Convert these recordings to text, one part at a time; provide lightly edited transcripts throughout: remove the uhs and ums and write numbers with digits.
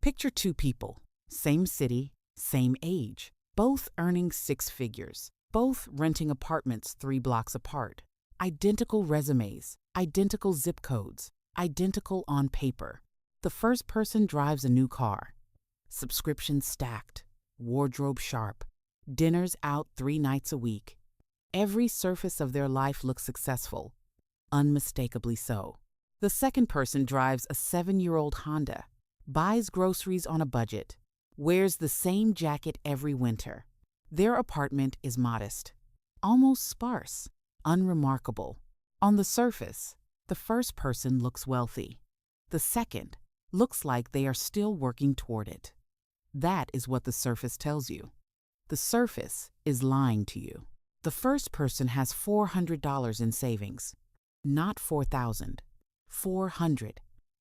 Picture two people, same city, same age, both earning six figures, both renting apartments 3 blocks apart. Identical resumes, identical zip codes, identical on paper. The first person drives a new car. Subscriptions stacked, wardrobe sharp, dinners out 3 nights a week. Every surface of their life looks successful, unmistakably so. The second person drives a 7-year-old Honda, buys groceries on a budget, wears the same jacket every winter. Their apartment is modest, almost sparse, unremarkable. On the surface, the first person looks wealthy. The second looks like they are still working toward it. That is what the surface tells you. The surface is lying to you. The first person has $400 in savings, not $4,000, $400.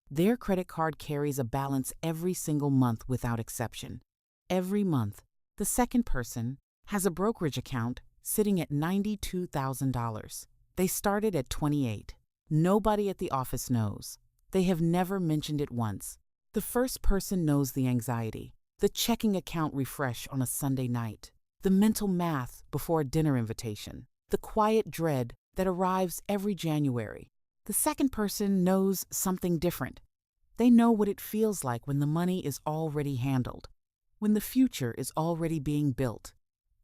Their credit card carries a balance every single month without exception. Every month, the second person has a brokerage account sitting at $92,000. They started at 28. Nobody at the office knows. They have never mentioned it once. The first person knows the anxiety, the checking account refresh on a Sunday night, the mental math before a dinner invitation, the quiet dread that arrives every January. The second person knows something different. They know what it feels like when the money is already handled, when the future is already being built,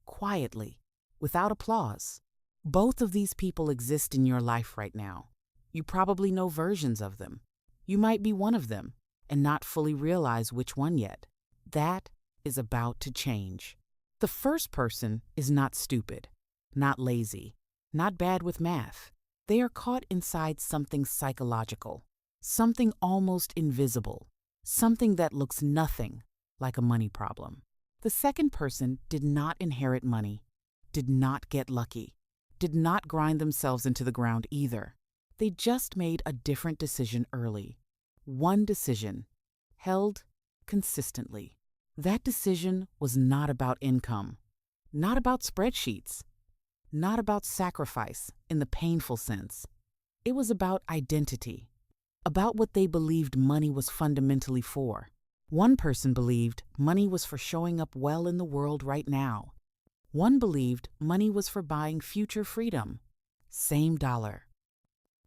quietly, without applause. Both of these people exist in your life right now. You probably know versions of them. You might be one of them and not fully realize which one yet. That is about to change. The first person is not stupid, not lazy, not bad with math. They are caught inside something psychological, something almost invisible, something that looks nothing like a money problem. The second person did not inherit money, did not get lucky, did not grind themselves into the ground either. They just made a different decision early. One decision, held consistently. That decision was not about income, not about spreadsheets, not about sacrifice in the painful sense. It was about identity, about what they believed money was fundamentally for. One person believed money was for showing up well in the world right now. One believed money was for buying future freedom. Same dollar.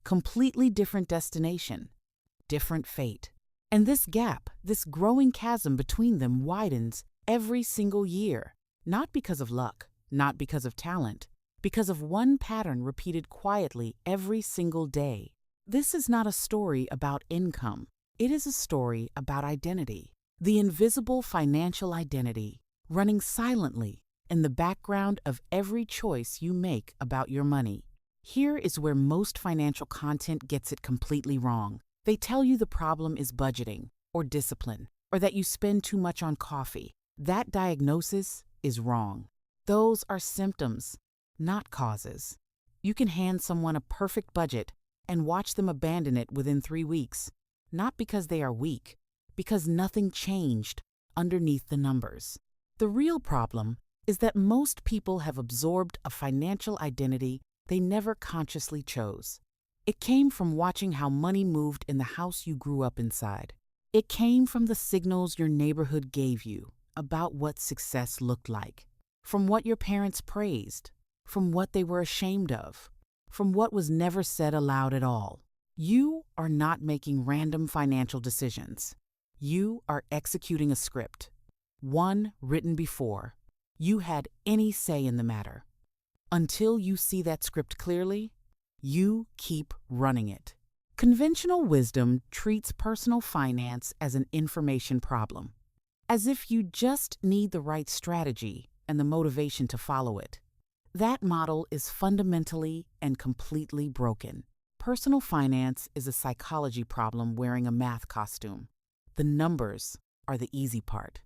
Completely different destination, different fate. And this gap, this growing chasm between them widens every single year, not because of luck, not because of talent, because of one pattern repeated quietly every single day. This is not a story about income. It is a story about identity, the invisible financial identity running silently in the background of every choice you make about your money. Here is where most financial content gets it completely wrong. They tell you the problem is budgeting or discipline, or that you spend too much on coffee. That diagnosis is wrong. Those are symptoms, not causes. You can hand someone a perfect budget and watch them abandon it within 3 weeks, not because they are weak, because nothing changed underneath the numbers. The real problem is that most people have absorbed a financial identity they never consciously chose. It came from watching how money moved in the house you grew up inside. It came from the signals your neighborhood gave you about what success looked like, from what your parents praised, from what they were ashamed of, from what was never said aloud at all. You are not making random financial decisions. You are executing a script, one written before you had any say in the matter. Until you see that script clearly, you keep running it. Conventional wisdom treats personal finance as an information problem, as if you just need the right strategy and the motivation to follow it. That model is fundamentally and completely broken. Personal finance is a psychology problem wearing a math costume. The numbers are the easy part.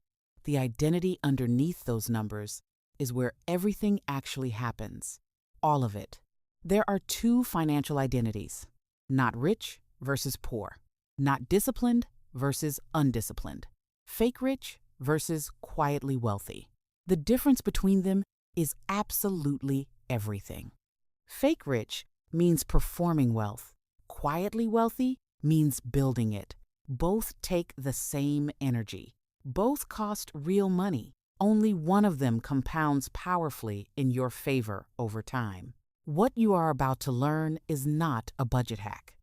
The identity underneath those numbers is where everything actually happens. All of it. There are two financial identities: not rich versus poor, not disciplined versus undisciplined, fake rich versus quietly wealthy. The difference between them is absolutely everything. Fake rich means performing wealth. Quietly wealthy means building it. Both take the same energy. Both cost real money. Only one of them compounds powerfully in your favor over time. What you are about to learn is not a budget hack.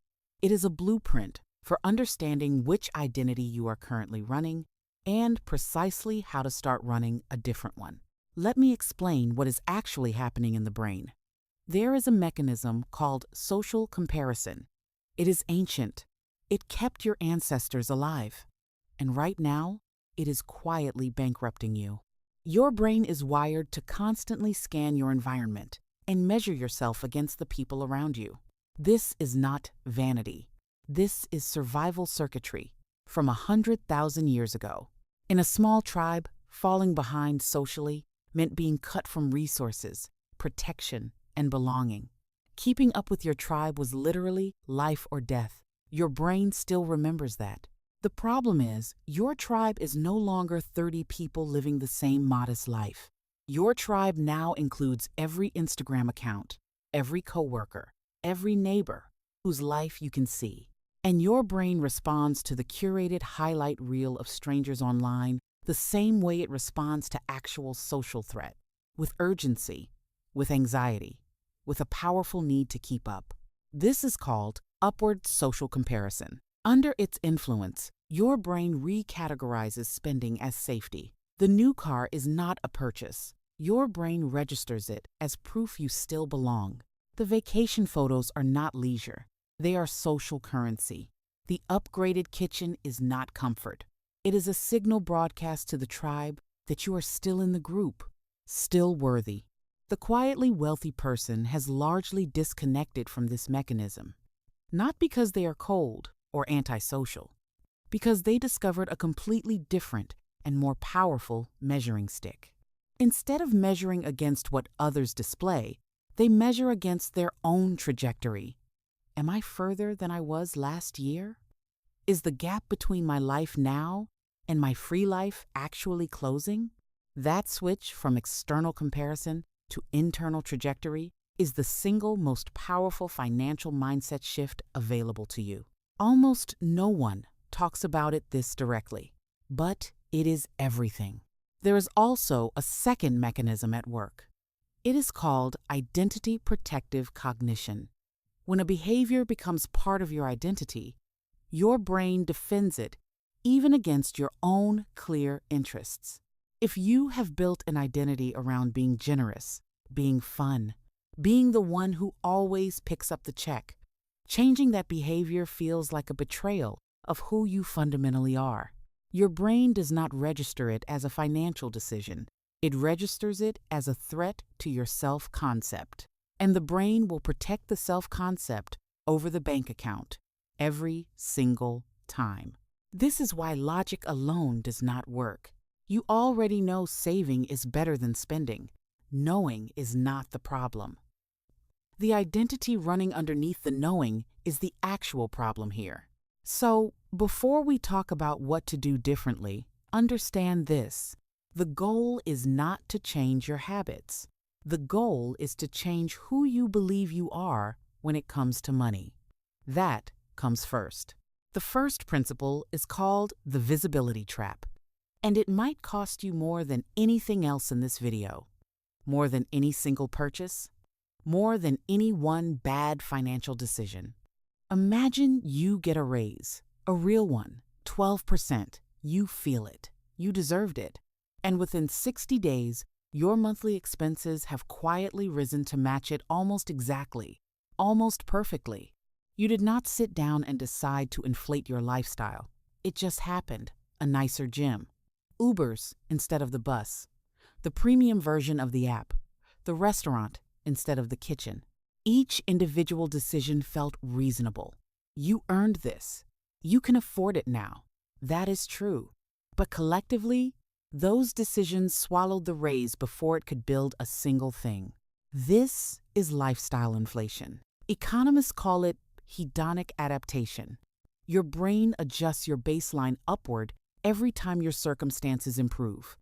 It is a blueprint for understanding which identity you are currently running and precisely how to start running a different one. Let me explain what is actually happening in the brain. There is a mechanism called social comparison. It is ancient. It kept your ancestors alive. And right now, it is quietly bankrupting you. Your brain is wired to constantly scan your environment and measure yourself against the people around you. This is not vanity. This is survival circuitry from 100,000 years ago. In a small tribe, falling behind socially meant being cut from resources, protection, and belonging. Keeping up with your tribe was literally life or death. Your brain still remembers that. The problem is, your tribe is no longer 30 people living the same modest life. Your tribe now includes every Instagram account, every coworker, every neighbor whose life you can see. And your brain responds to the curated highlight reel of strangers online the same way it responds to actual social threat, with urgency, with anxiety, with a powerful need to keep up. This is called upward social comparison. Under its influence, your brain recategorizes spending as safety. The new car is not a purchase. Your brain registers it as proof you still belong. The vacation photos are not leisure. They are social currency. The upgraded kitchen is not comfort. It is a signal broadcast to the tribe that you are still in the group, still worthy. The quietly wealthy person has largely disconnected from this mechanism, not because they are cold or antisocial, because they discovered a completely different and more powerful measuring stick. Instead of measuring against what others display, they measure against their own trajectory. Am I further than I was last year? Is the gap between my life now and my free life actually closing? That switch from external comparison to internal trajectory is the single most powerful financial mindset shift available to you. Almost no one talks about it this directly, but it is everything. There is also a second mechanism at work. It is called identity protective cognition. When a behavior becomes part of your identity, your brain defends it even against your own clear interests. If you have built an identity around being generous, being fun, being the one who always picks up the check, changing that behavior feels like a betrayal of who you fundamentally are. Your brain does not register it as a financial decision. It registers it as a threat to your self-concept. And the brain will protect the self-concept over the bank account every single time. This is why logic alone does not work. You already know saving is better than spending. Knowing is not the problem. The identity running underneath the knowing is the actual problem here. So, before we talk about what to do differently, understand this. The goal is not to change your habits. The goal is to change who you believe you are when it comes to money. That comes first. The first principle is called the visibility trap, and it might cost you more than anything else in this video, more than any single purchase, more than any one bad financial decision. Imagine you get a raise, a real one, 12%. You feel it. You deserved it. And within 60 days, your monthly expenses have quietly risen to match it almost exactly, almost perfectly. You did not sit down and decide to inflate your lifestyle. It just happened. A nicer gym, Ubers instead of the bus, the premium version of the app, the restaurant instead of the kitchen. Each individual decision felt reasonable. You earned this. You can afford it now. That is true. But collectively, those decisions swallowed the raise before it could build a single thing. This is lifestyle inflation. Economists call it hedonic adaptation. Your brain adjusts your baseline upward every time your circumstances improve.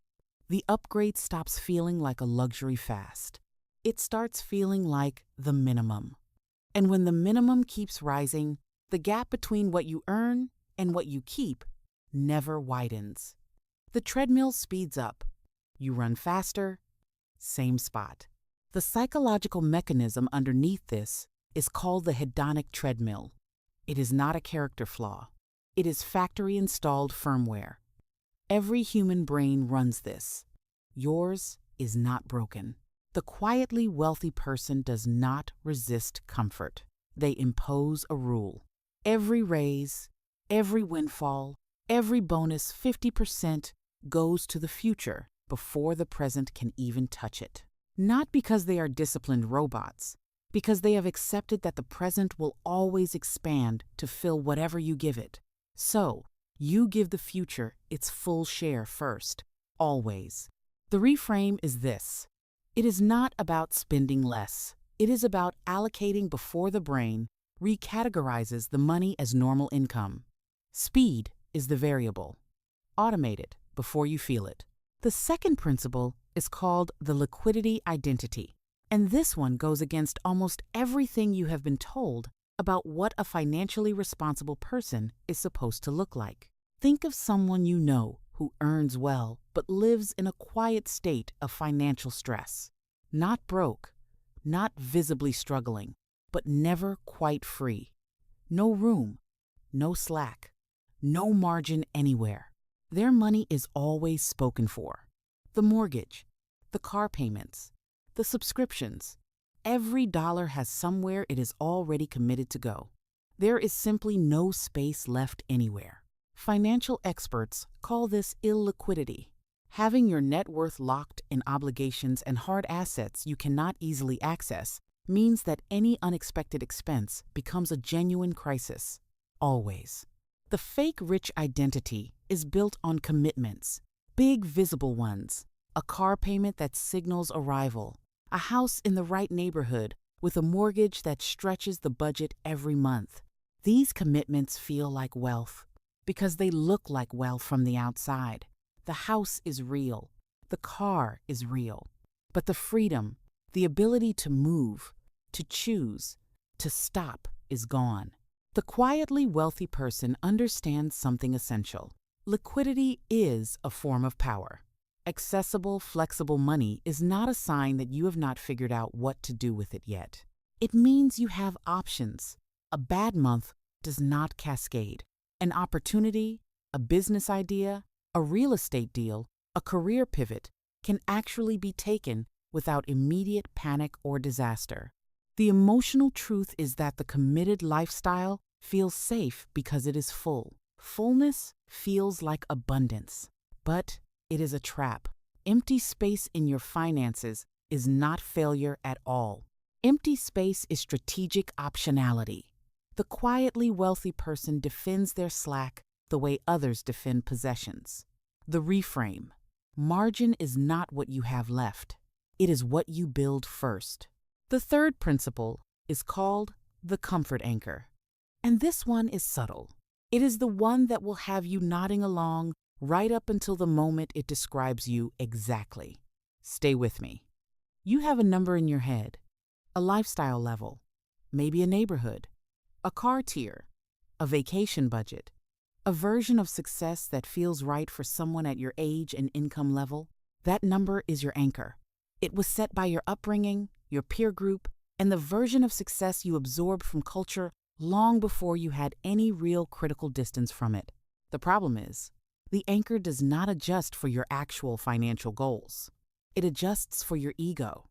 The upgrade stops feeling like a luxury fast. It starts feeling like the minimum. And when the minimum keeps rising, the gap between what you earn and what you keep never widens. The treadmill speeds up. You run faster, same spot. The psychological mechanism underneath this is called the hedonic treadmill. It is not a character flaw. It is factory-installed firmware. Every human brain runs this. Yours is not broken. The quietly wealthy person does not resist comfort. They impose a rule. Every raise, every windfall, every bonus 50% goes to the future before the present can even touch it. Not because they are disciplined robots, because they have accepted that the present will always expand to fill whatever you give it. So, you give the future its full share first, always. The reframe is this. It is not about spending less. It is about allocating before the brain recategorizes the money as normal income. Speed is the variable. Automate it before you feel it. The second principle is called the liquidity identity, and this one goes against almost everything you have been told about what a financially responsible person is supposed to look like. Think of someone you know who earns well but lives in a quiet state of financial stress. Not broke, not visibly struggling, but never quite free. No room, no slack, no margin anywhere. Their money is always spoken for. The mortgage, the car payments, the subscriptions. Every dollar has somewhere it is already committed to go. There is simply no space left anywhere. Financial experts call this illiquidity. Having your net worth locked in obligations and hard assets you cannot easily access means that any unexpected expense becomes a genuine crisis. Always. The fake rich identity is built on commitments, big visible ones, a car payment that signals arrival, a house in the right neighborhood with a mortgage that stretches the budget every month. These commitments feel like wealth because they look like wealth from the outside. The house is real, the car is real, but the freedom, the ability to move, to choose, to stop is gone. The quietly wealthy person understands something essential. Liquidity is a form of power. Accessible, flexible money is not a sign that you have not figured out what to do with it yet. It means you have options. A bad month does not cascade. An opportunity, a business idea, a real estate deal, a career pivot can actually be taken without immediate panic or disaster. The emotional truth is that the committed lifestyle feels safe because it is full. Fullness feels like abundance, but it is a trap. Empty space in your finances is not failure at all. Empty space is strategic optionality. The quietly wealthy person defends their slack the way others defend possessions. The reframe. Margin is not what you have left. It is what you build first. The third principle is called the comfort anchor. And this one is subtle. It is the one that will have you nodding along right up until the moment it describes you exactly. Stay with me. You have a number in your head, a lifestyle level, maybe a neighborhood, a car tier, a vacation budget, a version of success that feels right for someone at your age and income level. That number is your anchor. It was set by your upbringing, your peer group, and the version of success you absorbed from culture long before you had any real critical distance from it. The problem is, the anchor does not adjust for your actual financial goals. It adjusts for your ego.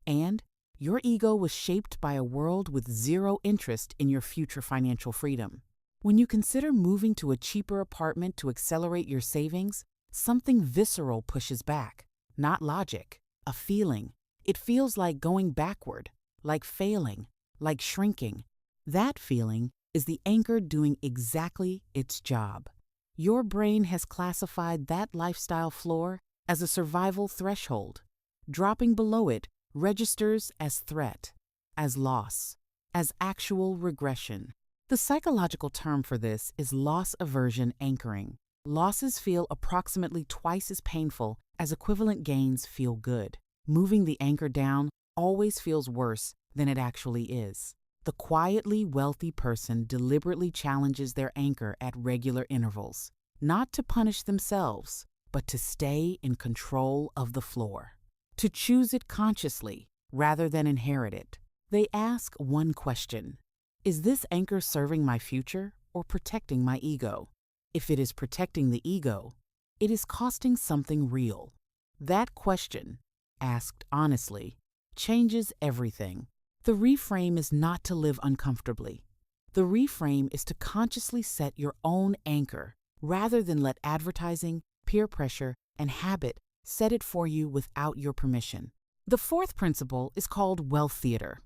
And your ego was shaped by a world with zero interest in your future financial freedom. When you consider moving to a cheaper apartment to accelerate your savings, something visceral pushes back. Not logic, a feeling. It feels like going backward, like failing, like shrinking. That feeling is the anchor doing exactly its job. Your brain has classified that lifestyle floor as a survival threshold. Dropping below it registers as threat, as loss, as actual regression. The psychological term for this is loss aversion anchoring. Losses feel approximately twice as painful as equivalent gains feel good. Moving the anchor down always feels worse than it actually is. The quietly wealthy person deliberately challenges their anchor at regular intervals, not to punish themselves, but to stay in control of the floor, to choose it consciously rather than inherit it. They ask one question: is this anchor serving my future or protecting my ego? If it is protecting the ego, it is costing something real. That question, asked honestly, changes everything. The reframe is not to live uncomfortably. The reframe is to consciously set your own anchor rather than let advertising, peer pressure, and habit set it for you without your permission. The fourth principle is called wealth theater.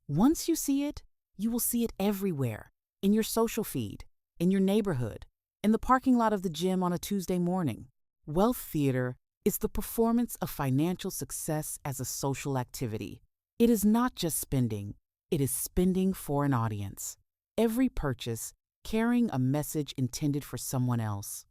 Once you see it, you will see it everywhere, in your social feed, in your neighborhood, in the parking lot of the gym on a Tuesday morning. Wealth theater is the performance of financial success as a social activity. It is not just spending, it is spending for an audience. Every purchase carrying a message intended for someone else.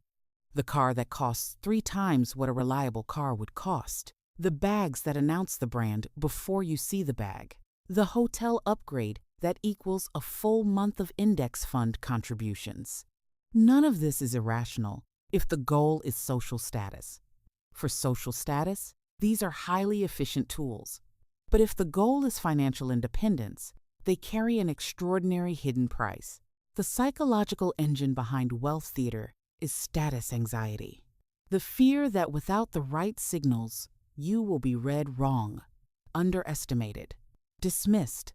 The car that costs 3 times what a reliable car would cost. The bags that announce the brand before you see the bag. The hotel upgrade that equals a full month of index fund contributions. None of this is irrational if the goal is social status. For social status, these are highly efficient tools. But if the goal is financial independence, they carry an extraordinary hidden price. The psychological engine behind wealth theater is status anxiety. The fear that without the right signals, you will be read wrong, underestimated, dismissed,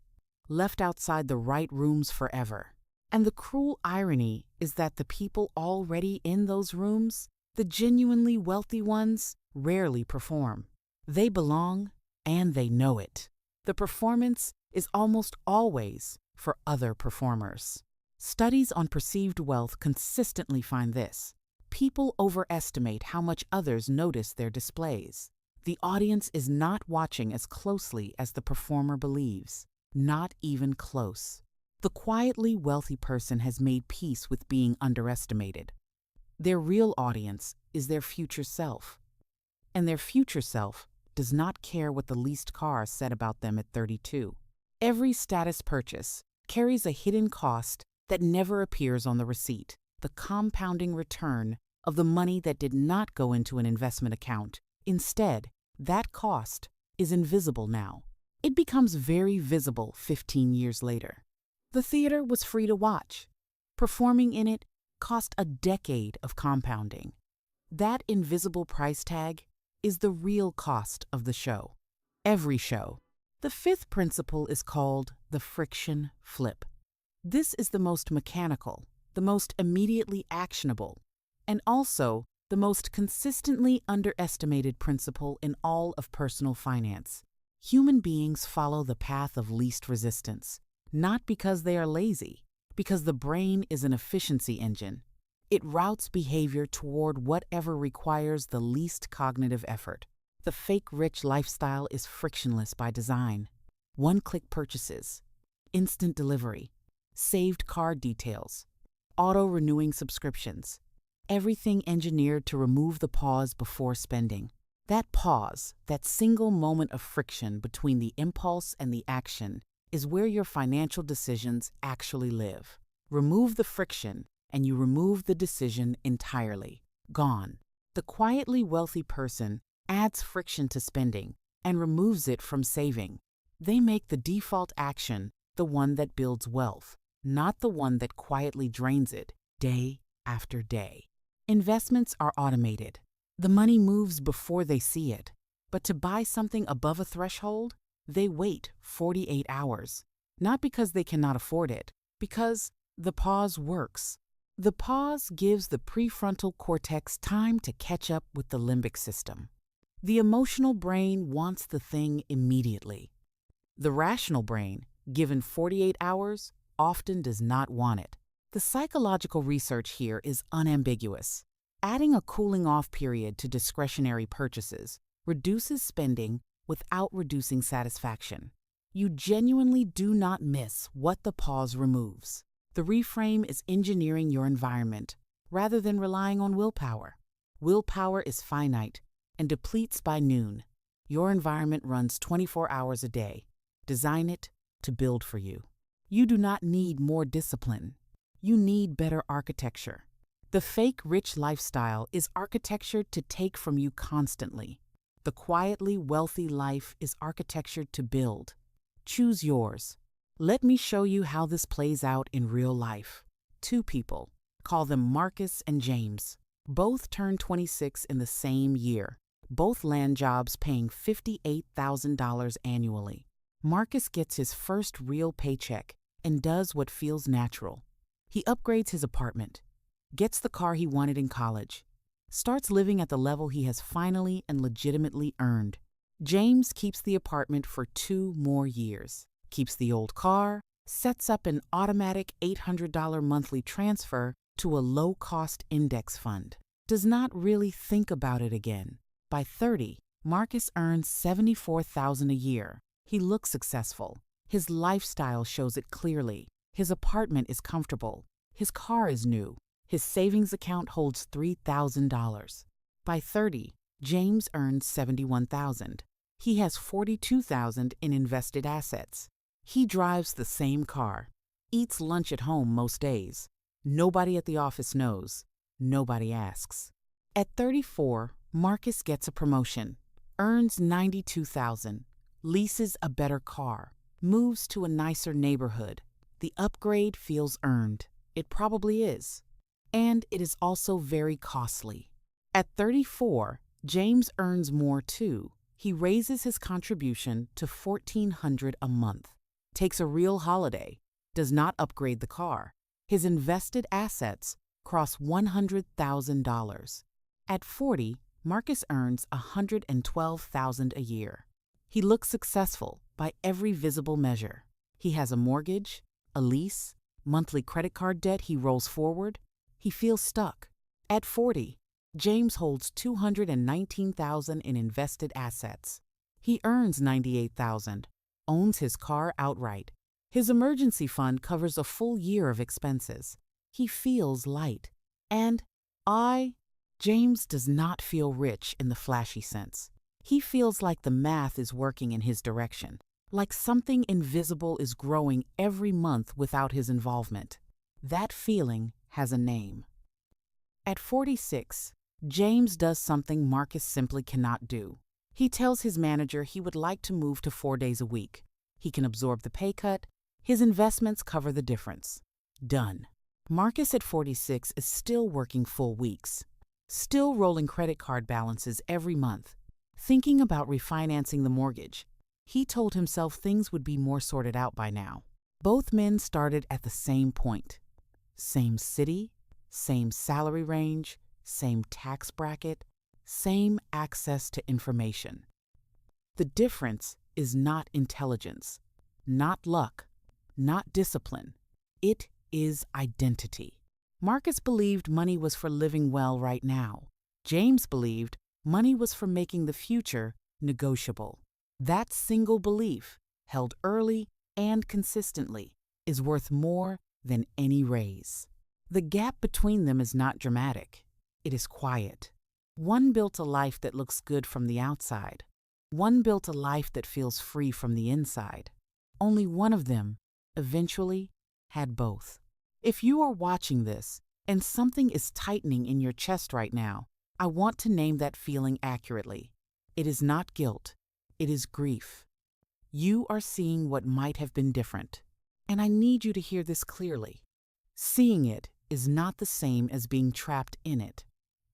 left outside the right rooms forever. And the cruel irony is that the people already in those rooms, the genuinely wealthy ones, rarely perform. They belong, and they know it. The performance is almost always for other performers. Studies on perceived wealth consistently find this. People overestimate how much others notice their displays. The audience is not watching as closely as the performer believes, not even close. The quietly wealthy person has made peace with being underestimated. Their real audience is their future self. And their future self does not care what the leased car said about them at 32. Every status purchase carries a hidden cost that never appears on the receipt, the compounding return of the money that did not go into an investment account. Instead, that cost is invisible now. It becomes very visible 15 years later. The theater was free to watch. Performing in it cost a decade of compounding. That invisible price tag is the real cost of the show. Every show. The fifth principle is called the friction flip. This is the most mechanical, the most immediately actionable, and also the most consistently underestimated principle in all of personal finance. Human beings follow the path of least resistance, not because they are lazy, because the brain is an efficiency engine. It routes behavior toward whatever requires the least cognitive effort. The fake rich lifestyle is frictionless by design. One-click purchases, instant delivery, saved card details, auto-renewing subscriptions, everything engineered to remove the pause before spending. That pause, that single moment of friction between the impulse and the action, is where your financial decisions actually live. Remove the friction, and you remove the decision entirely. Gone. The quietly wealthy person adds friction to spending and removes it from saving. They make the default action the one that builds wealth, not the one that quietly drains it day after day. Investments are automated. The money moves before they see it. But to buy something above a threshold, they wait 48 hours. Not because they cannot afford it, because the pause works. The pause gives the prefrontal cortex time to catch up with the limbic system. The emotional brain wants the thing immediately. The rational brain, given 48 hours, often does not want it. The psychological research here is unambiguous. Adding a cooling-off period to discretionary purchases reduces spending without reducing satisfaction. You genuinely do not miss what the pause removes. The reframe is engineering your environment rather than relying on willpower. Willpower is finite and depletes by noon. Your environment runs 24 hours a day. Design it to build for you. You do not need more discipline. You need better architecture. The fake rich lifestyle is architectured to take from you constantly. The quietly wealthy life is architectured to build. Choose yours. Let me show you how this plays out in real life. Two people. Call them Marcus and James. Both turned 26 in the same year. Both land jobs paying $58,000 annually. Marcus gets his first real paycheck and does what feels natural. He upgrades his apartment, gets the car he wanted in college, starts living at the level he has finally and legitimately earned. James keeps the apartment for 2 more years, keeps the old car, sets up an automatic $800 monthly transfer to a low-cost index fund, does not really think about it again. By 30, Marcus earns $74,000 a year. He looks successful. His lifestyle shows it clearly. His apartment is comfortable. His car is new. His savings account holds $3,000. By 30, James earns $71,000. He has $42,000 in invested assets. He drives the same car, eats lunch at home most days. Nobody at the office knows. Nobody asks. At 34, Marcus gets a promotion, earns $92,000, leases a better car, moves to a nicer neighborhood. The upgrade feels earned. It probably is. And it is also very costly. At 34, James earns more too. He raises his contribution to $1,400 a month, takes a real holiday, does not upgrade the car. His invested assets cross $100,000. At 40, Marcus earns $112,000 a year. He looks successful by every visible measure. He has a mortgage, a lease, monthly credit card debt he rolls forward. He feels stuck. At 40, James holds $219,000 in invested assets. He earns $98,000, owns his car outright. His emergency fund covers a full year of expenses. He feels light. And James does not feel rich in the flashy sense. He feels like the math is working in his direction, like something invisible is growing every month without his involvement. That feeling has a name. At 46, James does something Marcus simply cannot do. He tells his manager he would like to move to 4 days a week. He can absorb the pay cut. His investments cover the difference. Done. Marcus at 46 is still working full weeks, still rolling credit card balances every month, thinking about refinancing the mortgage. He told himself things would be more sorted out by now. Both men started at the same point. Same city, same salary range, same tax bracket, same access to information. The difference is not intelligence, not luck, not discipline. It is identity. Marcus believed money was for living well right now. James believed money was for making the future negotiable. That single belief, held early and consistently, is worth more than any raise. The gap between them is not dramatic. It is quiet. One built a life that looks good from the outside. One built a life that feels free from the inside. Only one of them, eventually, had both. If you are watching this and something is tightening in your chest right now, I want to name that feeling accurately. It is not guilt. It is grief. You are seeing what might have been different. And I need you to hear this clearly. Seeing it is not the same as being trapped in it.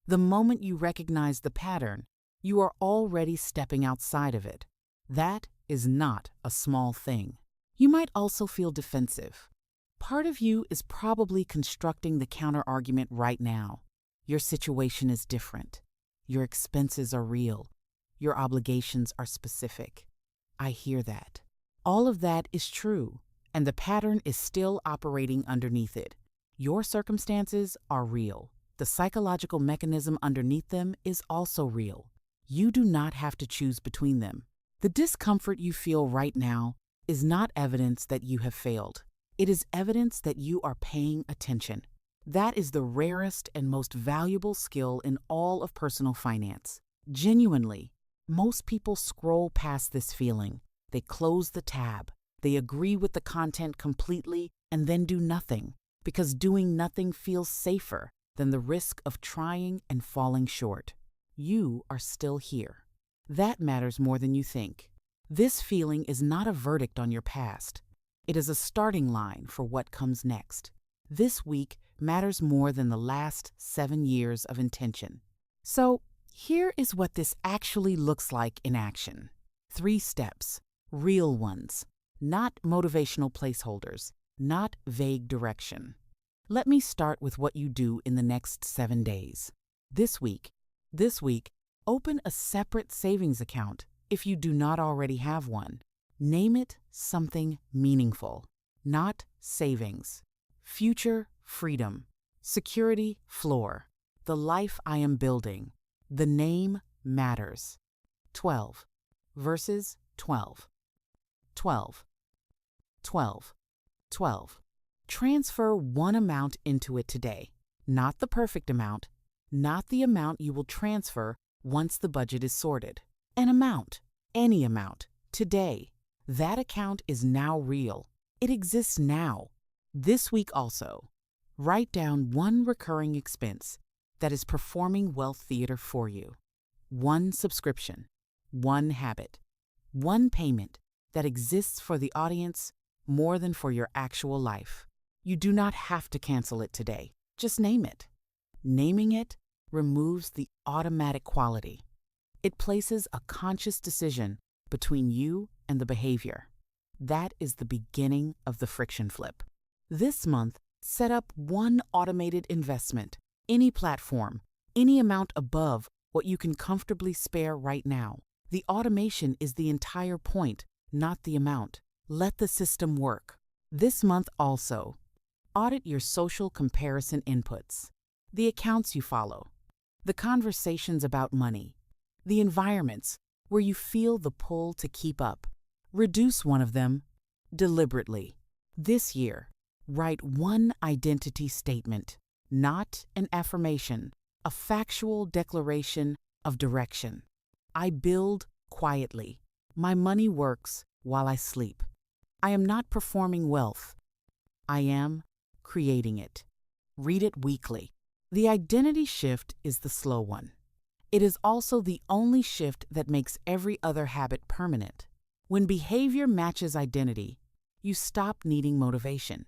The moment you recognize the pattern, you are already stepping outside of it. That is not a small thing. You might also feel defensive. Part of you is probably constructing the counter-argument right now. Your situation is different. Your expenses are real. Your obligations are specific. I hear that. All of that is true, and the pattern is still operating underneath it. Your circumstances are real. The psychological mechanism underneath them is also real. You do not have to choose between them. The discomfort you feel right now is not evidence that you have failed. It is evidence that you are paying attention. That is the rarest and most valuable skill in all of personal finance. Genuinely, most people scroll past this feeling. They close the tab. They agree with the content completely and then do nothing, because doing nothing feels safer. than the risk of trying and falling short. You are still here. That matters more than you think. This feeling is not a verdict on your past. It is a starting line for what comes next. This week matters more than the last 7 years of intention. So, here is what this actually looks like in action. 3 steps, real ones, not motivational placeholders, not vague direction. Let me start with what you do in the next 7 days. This week, open a separate savings account if you do not already have one. Name it something meaningful, not savings. Future freedom, security floor, the life I am building. The name matters. 12 verses 12. 12. 12. 12. Transfer one amount into it today. Not the perfect amount, not the amount you will transfer once the budget is sorted. An amount, any amount, today. That account is now real. It exists now. This week also, write down one recurring expense that is performing wealth theater for you. One subscription, one habit, one payment that exists for the audience more than for your actual life. You do not have to cancel it today. Just name it. Naming it removes the automatic quality. It places a conscious decision between you and the behavior. That is the beginning of the friction flip. This month, set up one automated investment, any platform, any amount above what you can comfortably spare right now. The automation is the entire point, not the amount. Let the system work. This month also, audit your social comparison inputs, the accounts you follow, the conversations about money, the environments where you feel the pull to keep up. Reduce one of them deliberately. This year, write one identity statement, not an affirmation, a factual declaration of direction. I build quietly. My money works while I sleep. I am not performing wealth. I am creating it. Read it weekly. The identity shift is the slow one. It is also the only shift that makes every other habit permanent. When behavior matches identity, you stop needing motivation.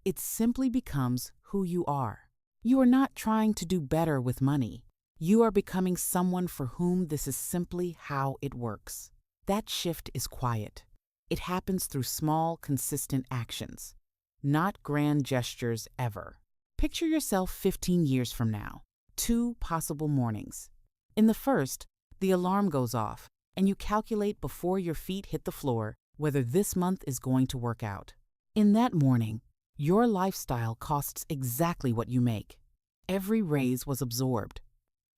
It simply becomes who you are. You are not trying to do better with money. You are becoming someone for whom this is simply how it works. That shift is quiet. It happens through small, consistent actions, not grand gestures ever. Picture yourself 15 years from now. 2 possible mornings. In the first, the alarm goes off, and you calculate before your feet hit the floor whether this month is going to work out. In that morning, your lifestyle costs exactly what you make. Every raise was absorbed.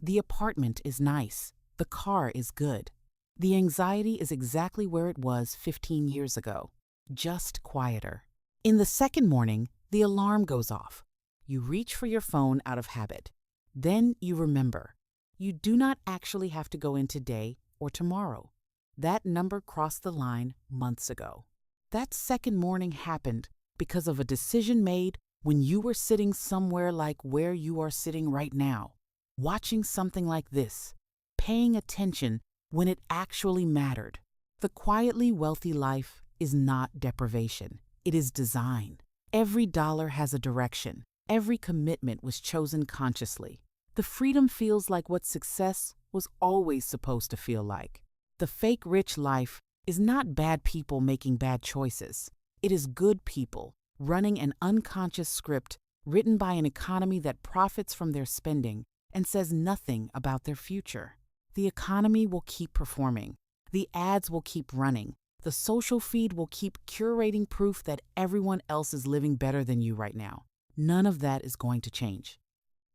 The apartment is nice. The car is good. The anxiety is exactly where it was 15 years ago, just quieter. In the second morning, the alarm goes off. You reach for your phone out of habit. Then you remember. You do not actually have to go in today or tomorrow. That number crossed the line months ago. That second morning happened because of a decision made when you were sitting somewhere like where you are sitting right now, watching something like this, paying attention when it actually mattered. The quietly wealthy life is not deprivation. It is design. Every dollar has a direction. Every commitment was chosen consciously. The freedom feels like what success was always supposed to feel like. The fake rich life is not bad people making bad choices. It is good people running an unconscious script written by an economy that profits from their spending and says nothing about their future. The economy will keep performing. The ads will keep running. The social feed will keep curating proof that everyone else is living better than you right now. None of that is going to change.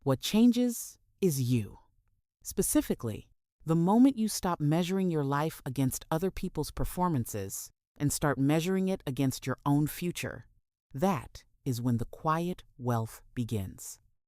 What changes is you. Specifically, the moment you stop measuring your life against other people's performances and start measuring it against your own future, that is when the quiet wealth begins.